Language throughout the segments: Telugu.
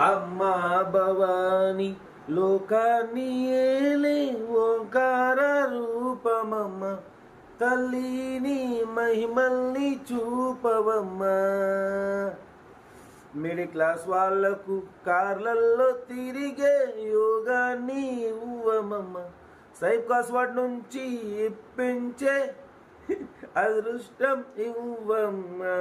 అమ్మా భవాని లోకాన్ని ఏలే ఓంకార రూపమమ్మ తల్లిని మహిమల్ని చూపవమ్మ. మిడిల్ క్లాస్ వాళ్లకు కార్లల్లో తిరిగే యోగాన్ని ఇవ్వమమ్మ. సైబ్ క్లాస్ వాటి నుంచి ఇప్పించే అదృష్టం ఇవ్వమ్మా.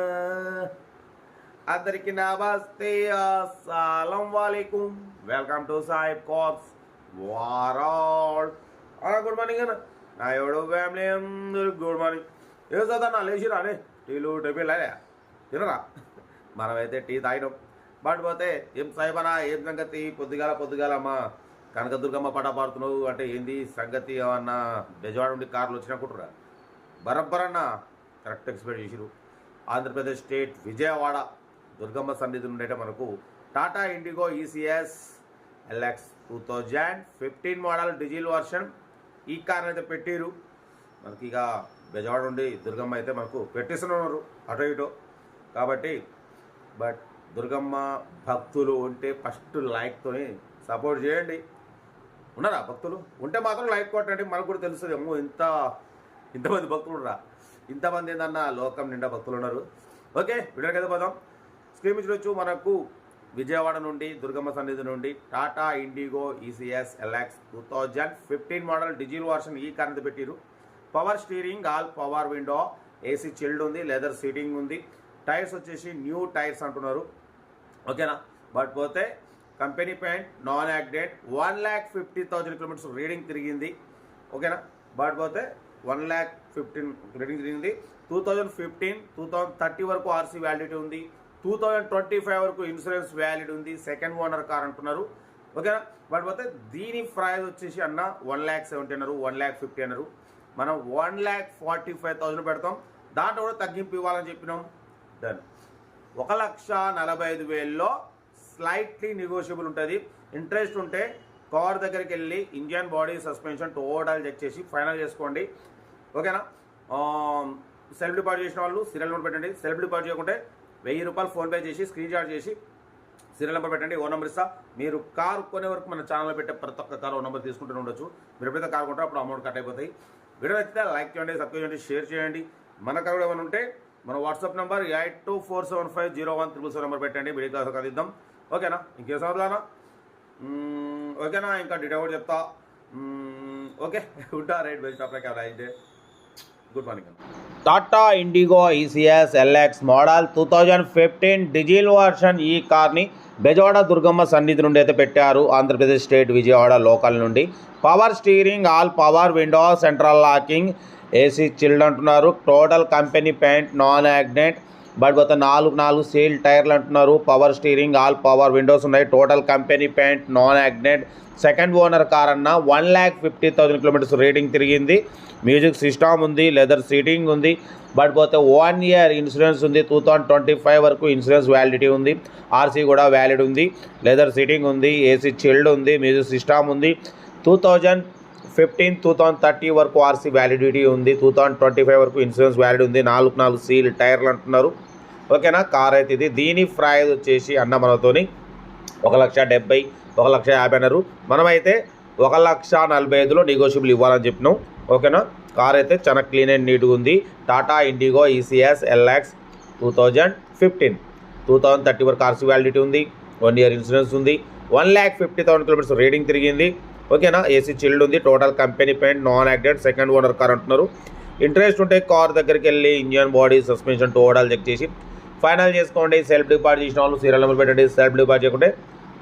అందరికి నమస్తే, అస్సలం వాలేకుం. వెల్కమ్ టు సాయిబ్ కార్స్ వారాల్. గుడ్ మార్నింగ్ అన్న. నా ఎవడో ఫ్యామిలీ అందరికి గుడ్ మార్నింగ్. ఏ చదన్నా లేచిరా అనే టీలు టిఫిన్ లేదా తినరా? మనమైతే టీ తాగినాం. బట్ పోతే ఏం సాయిబనా, ఏం సంగతి? పొద్దుగాల అమ్మ కనకదుర్గమ్మ పట పాడుతున్నావు అంటే ఏంది సంగతి? ఏమన్నా బెజవాడ నుండి కార్లు వచ్చినట్టురా? బరబ్బరన్న కరెక్ట్ ఎక్స్పెక్ట్ చేసిరు. ఆంధ్రప్రదేశ్ స్టేట్ విజయవాడ దుర్గమ్మ సన్నిధి నుండి అయితే మనకు Tata IndiGo ECS LX 2015 model diesel version ఈ కార్ అయితే పెట్టిరు మనకి. ఇక బెజవాడ నుండి దుర్గమ్మ అయితే మనకు పెట్టిస్తున్నారు అటో ఇటో కాబట్టి. బట్ దుర్గమ్మ భక్తులు ఉంటే ఫస్ట్ లైక్తోని సపోర్ట్ చేయండి. ఉన్నారా భక్తులు? ఉంటే మాత్రం లైక్ కొట్టండి, మనకు కూడా తెలుస్తుంది. ఏమో ఇంతమంది భక్తులు ఉన్నారా? ఇంతమంది ఏందన్నా లోకం నిండా భక్తులు ఉన్నారు. ఓకే, వీడియోకి అయితే పోదాం. స్క్రీన్ మీద చూడొచ్చు మనకు విజయవాడ నుండి దుర్గమ్మ సన్నిధి నుండి Tata IndiGo ECS LX 2015 model diesel version ఈ కార్ అయితే పెట్టిరు. Power steering, all power window, AC chilled ఉంది, లెదర్ సీటింగ్ ఉంది. టైర్స్ వచ్చేసి న్యూ టైర్స్ అంటున్నారు. ఓకేనా? బట్ పోతే company paint, non accident, 1,50,000 kilometres reading తిరిగింది. ఓకేనా? బట్ పోతే 1,15,000 రీడింగ్ తిరిగింది. 2015, 2030 వరకు ఆర్సీ వ్యాలిడిటీ ఉంది. 2025 వరకు ఇన్సూరెన్స్ వ్యాలిడ్ ఉంది. సెకండ్ ఓనర్ కార్ అంటున్నారు. ఓకేనా? బట్ పోతే దీని ప్రైస్ వచ్చేసి అన్న 1,70,000 అన్నారు, 1,50,000 అన్నారు. మనం 1,45,000 పెడతాం. దాంట్లో కూడా తగ్గింపు ఇవ్వాలని చెప్పినాం. డన్. 1,45,000లో స్లైట్లీ నెగోషియబుల్ ఉంటుంది. ఇంట్రెస్ట్ ఉంటే కార్ దగ్గరికి వెళ్ళి engine, body, suspension total check చేసి ఫైనల్ చేసుకోండి. ఓకేనా? సెల్ఫ్ డిపాజిట్ చేసిన వాళ్ళు సీరియల్ నెంబర్ పెట్టండి. సెల్ఫ్ డిపాజిట్ చేయకుంటే 1,000 రూపాయలు ఫోన్పే చేసి స్క్రీన్ షాట్ చేసి సీరియల్ నెంబర్ పెట్టండి. ఓ నెంబర్ ఇస్తా. మీరు కారు కొనే వరకు మన ఛానల్లో పెట్టే ప్రతి ఒక్క కారు ఓ నెంబర్ తీసుకుంటూనే ఉండొచ్చు. మీరు ఎప్పుడైతే కారు కొంటారో అప్పుడు అమౌంట్ కట్ అయిపోతాయి. వీడియో నచ్చితే లైక్ చేయండి, సబ్స్క్రైబ్ చేయండి, షేర్ చేయండి. మన కారు ఏమైనా ఉంటే మన వాట్సాప్ నెంబర్ 8247501777 నెంబర్ పెట్టండి. వీడియో క్లాస్ అందిద్దాం. ఓకేనా? ఇంకేం సవాళ్ళనా? ఓకేనా? ఇంకా డీటెయిల్ కూడా చెప్తా. ఓకే, ఉంటా. Right, best of like. అయితే good morning. Tata IndiGo ECS LX model 2015 diesel version ఈ కార్ని బెజవాడ దుర్గమ్మ సన్నిధి నుండి అయితే పెట్టారు. ఆంధ్రప్రదేశ్ స్టేట్ విజయవాడ లోకల్ నుండి. Power steering, all power window, central locking, AC chilled అంటున్నారు. Total company paint, non accident. But పోతే 4 సీల్ టైర్లు అంటున్నారు. Power steering, all power Windows ఉన్నాయి. Total company paint, non accident. Second owner car అన్న 1,50,000 కిలోమీటర్స్ రేటింగ్ తిరిగింది. మ్యూజిక్ సిస్టమ్ ఉంది, లెదర్ సీటింగ్ ఉంది. బట్ పోతే 1 ఇయర్ ఇన్సూరెన్స్ ఉంది. 2025 వరకు ఇన్సూరెన్స్ వ్యాలిడిటీ ఉంది. ఆర్సీ కూడా వ్యాలిడ్ ఉంది. లెదర్ సీటింగ్ ఉంది, ఏసీ చిల్డ్ ఉంది, మ్యూజిక్ సిస్టమ్ ఉంది. 2015, 2030 వరకు ఆర్సీ వ్యాలిడిటీ ఉంది. 2025 వరకు ఇన్సూరెన్స్ వ్యాలిడ్ ఉంది. 4 సీల్ టైర్లు అంటున్నారు. ఓకేనా? కార్ అయితే ఇది. దీని ప్రైస్ వచ్చేసి అన్న మనతోని 1,70,000, 1,50,000 అన్నారు. మనమైతే 1,45,000లో నెగోషియబుల్ ఇవ్వాలని చెప్పినాం. ఓకేనా? కార్ అయితే చాలా క్లీన్ అండ్ నీట్గా ఉంది. టాటా ఇండిగో ఈసీఎస్ ఎల్ఎక్స్ 2015, 2030 వరకు ఆర్సీ వ్యాలిడిటీ ఉంది. 1 ఇయర్ ఇన్సూరెన్స్ ఉంది. 1,50,000 కిలోమీటర్స్ రీడింగ్ తిరిగింది. ఓకేనా? ఏసీ చిల్డ్ ఉంది. Total company paint, non accident. Second owner car అంటున్నారు. ఇంట్రెస్ట్ ఉంటే కార్ దగ్గరికి వెళ్ళి engine, body, suspension total check చేసి ఫైనల్ చేసుకోండి. సెల్ఫ్ డిపాజిట్ చేసిన వాళ్ళు సీరియల్ నెంబర్ పెట్టండి. సెల్ఫ్ డిపాజిట్ చేయకుంటే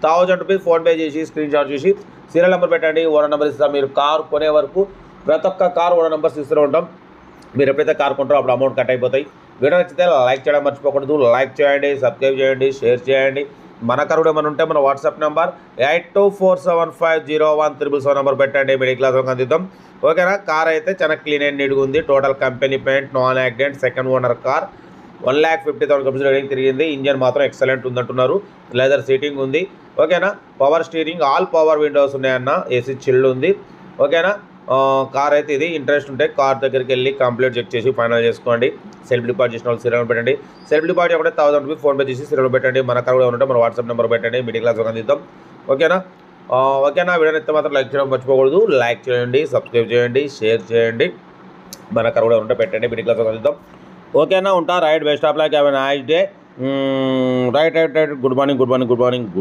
1,000 రూపీస్ ఫోన్పే చేసి స్క్రీన్ షాట్ చేసి సీరియల్ నెంబర్ పెట్టండి. ఓనర్ నెంబర్ ఇస్తాం. మీరు కార్ కొనే వరకు ప్రతి ఒక్క కార్ ఓనర్ నెంబర్స్ ఇస్తూ ఉంటాం. మీరు ఎప్పుడైతే కార్ కొంటారో అప్పుడు అమౌంట్ కట్ అయిపోతాయి. వీడియో నచ్చితే లైక్ చేయడం మర్చిపోకూడదు. లైక్ చేయండి, సబ్స్క్రైబ్ చేయండి, షేర్ చేయండి. మన కారు కూడా ఏమైనా ఉంటే మన వాట్సాప్ నెంబర్ 8247501777 నెంబర్ పెట్టండి. మిడిల్ క్లాస్ అందిద్దాం. ఓకేనా? కార్ అయితే చాలా క్లీన్ అండ్ నీట్గా ఉంది. Total company paint, non accident. Second owner car. 1,50,000 kilometres rating తిరిగింది. ఇంజన్ మాత్రం ఎక్సలెంట్ ఉందంటున్నారు. లెదర్ సీటింగ్ ఉంది. ఓకేనా? Power steering, all power windows ఉన్నాయన్న. ఏసీ చిల్డ్ ఉంది. ఓకేనా? కార్ అయితే ఇది. ఇంట్రెస్ట్ ఉంటే కార్ దగ్గరికి వెళ్ళి కంప్లీట్ చెక్ చేసి ఫైనల్ చేసుకోండి. సెల్ఫ్ డిపాజిట్ చేసిన వాళ్ళు సీరియల్ పెట్టండి. సెల్ఫ్ డిపాజిట్ ఒకటే 1000 రూపీస్ ఫోన్పే చేసి సీరియల్ పెట్టండి. మన కార్ కూడా ఉంటే మన వాట్సాప్ నెంబర్ పెట్టండి. మిడిల్ క్లాస్ అందిద్దాం. ఓకేనా? ఓకేనా? వీడియోని అయితే మాత్రం లైక్ చేయడం మర్చిపోకూడదు. లైక్ చేయండి, సబ్స్క్రైబ్ చేయండి, షేర్ చేయండి. మన కార్ కూడా ఉంటే పెట్టండి. మిడిల్ క్లాస్ అందిద్దాం. ఓకేనా? ఉంటా. Right, best of luck, have a nice day. Right. Good morning.